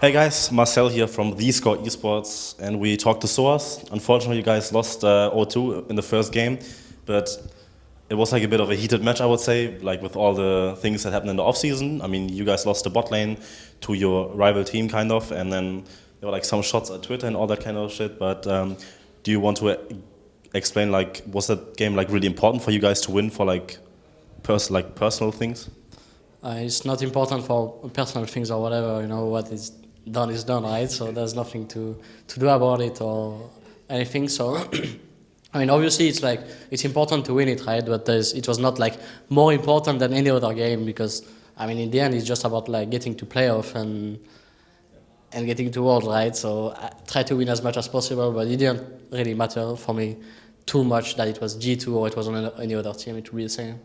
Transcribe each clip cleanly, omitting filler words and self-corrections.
Hey guys, Marcel here from theScore Esports, and we talked to sOAZ. Unfortunately, you guys lost 0-2 in the first game, but it was like a bit of a heated match, I would say, like with all the things that happened in the offseason. I mean, you guys lost the bot lane to your rival team, kind of, and then there were like some shots at Twitter and all that kind of shit. But do you want to explain, like, was that game like really important for you guys to win for like personal things? It's not important for personal things or whatever, what is done, right? So there's nothing to do about it or anything. So, I mean, obviously it's important to win it, right? But it was not like more important than any other game because, I mean, in the end, it's just about like getting to playoff and getting to Worlds, right? So I try to win as much as possible, but it didn't really matter for me too much that it was G2 or it was on any other team. It would be the same.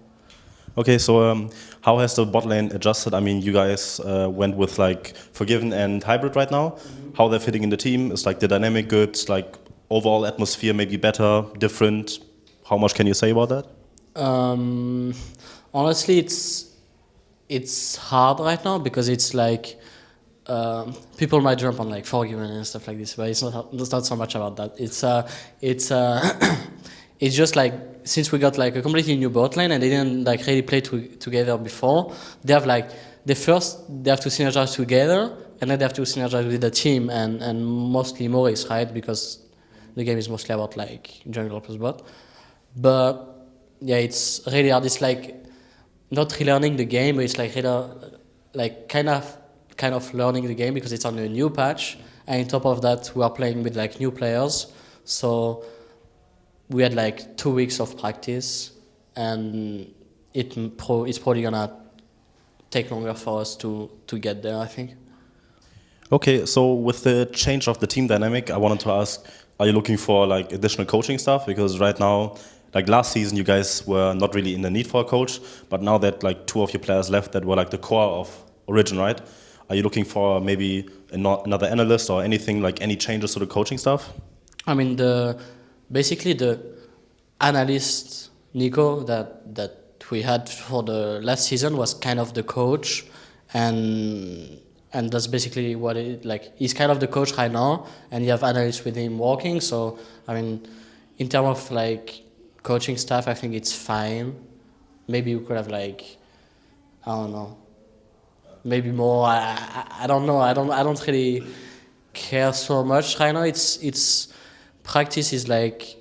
Okay, so how has the bot lane adjusted? I mean, you guys went with like FORG1VEN and Hybrid right now. How they're fitting in the team? Is like the dynamic good? Like overall atmosphere maybe better, different? How much can you say about that? Honestly, it's hard right now because it's like people might jump on like FORG1VEN and stuff like this, but it's not so much about that. It's it's just like since we got like a completely new bot lane and they didn't like really play together before, they have like they have to synergize together and then they have to synergize with the team and mostly Maurice, right? Because the game is mostly about like jungle plus bot. But yeah, it's really hard. It's like not relearning the game, but it's like really, like kind of learning the game because it's on a new patch, and on top of that, we are playing with like new players. So we had like 2 weeks of practice, and it's probably gonna take longer for us to get there, I think. Okay, so with the change of the team dynamic, I wanted to ask, are you looking for like additional coaching stuff? Because right now, like last season, you guys were not really in the need for a coach, but now that like 2 of your players left that were like the core of Origen, right? Are you looking for maybe another analyst or anything, like any changes to the coaching stuff? I mean, basically the analyst Nico that we had for the last season was kind of the coach, and that's basically what it like. He's kind of the coach right now, and you have analysts with him working. So I mean, in terms of like coaching staff, I think it's fine. Maybe we could have like, I don't know, maybe more. I don't know. I don't really care so much right now. It's practice is like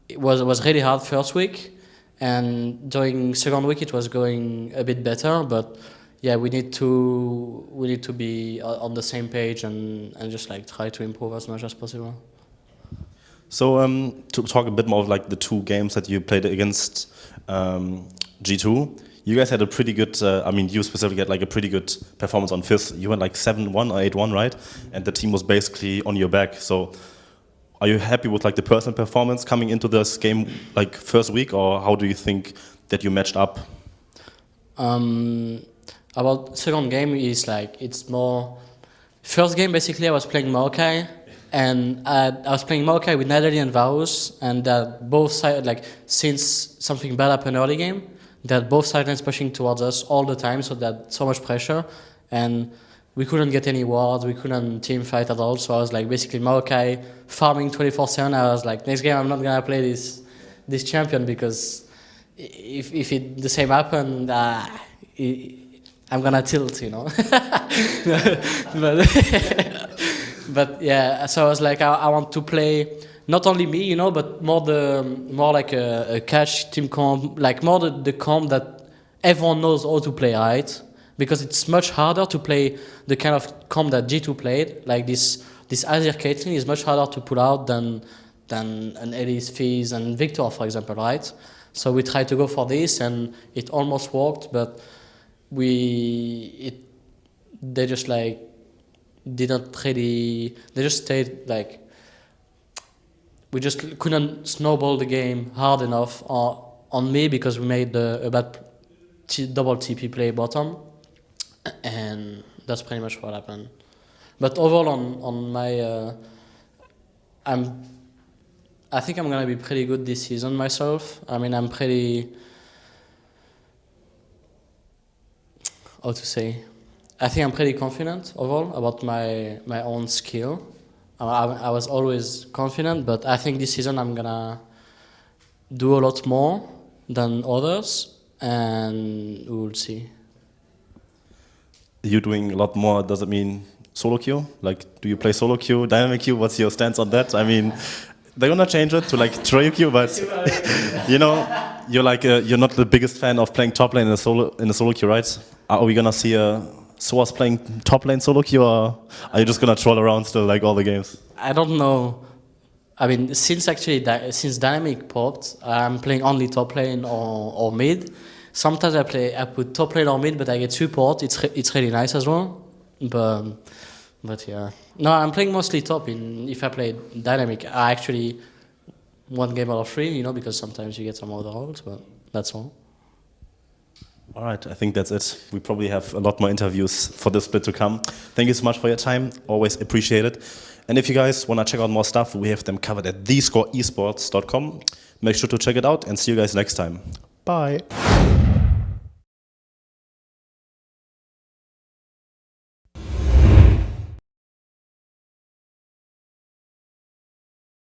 it was really hard first week, and during second week it was going a bit better. But yeah, we need to be on the same page and just like try to improve as much as possible. So to talk a bit more of like the 2 games that you played against G2, you guys had a pretty good, I mean you specifically had like a pretty good performance on Fizz. You went like 7-1 or 8-1, right? And the team was basically on your back. So are you happy with like the personal performance coming into this game like first week, or how do you think that you matched up? About second game is like it's more. First game basically I was playing Maokai, and I was playing Maokai with Natalie and Varus, and both sides like since something bad happened early game, that both sides pushing towards us all the time, so that so much pressure, and we couldn't get any wards, we couldn't team fight at all. So I was like basically Maokai farming 24/7. I was like, next game I'm not gonna play this champion because if the same happened, I'm gonna tilt, but but yeah, so I was like, I want to play not only me, but more like a catch team comp, like more the comp that everyone knows how to play, right? Because it's much harder to play the kind of comp that G2 played, like this Azir Caitlyn is much harder to pull out than an Elise, Fizz, and Victor, for example, right? So we tried to go for this, and it almost worked, but they just like didn't really. They just stayed like we just couldn't snowball the game hard enough on me because we made a bad double TP play bottom, and that's pretty much what happened. But overall, on my, I think I'm gonna be pretty good this season myself. I mean, I'm pretty. How to say? I think I'm pretty confident overall about my own skill. I was always confident, but I think this season I'm gonna do a lot more than others, and we will see. You doing a lot more, does it mean solo queue? Like, do you play solo queue, dynamic queue? What's your stance on that? I mean, they're gonna change it to like trio queue, but you know, you're like you're not the biggest fan of playing top lane in a solo queue, right? Are we gonna see a sOAZ playing top lane solo queue, or are you just gonna troll around still like all the games? I don't know. I mean, since dynamic popped, I'm playing only top lane or mid. Sometimes I put top lane or mid, but I get support. It's really nice as well. But yeah, no, I'm playing mostly top. If I play dynamic, I actually one game out of 3, you know, because sometimes you get some other roles, but that's all. All right, I think that's it. We probably have a lot more interviews for this split to come. Thank you so much for your time. Always appreciate it. And if you guys want to check out more stuff, we have them covered at theScore Esports.com. Make sure to check it out and see you guys next time. Bye.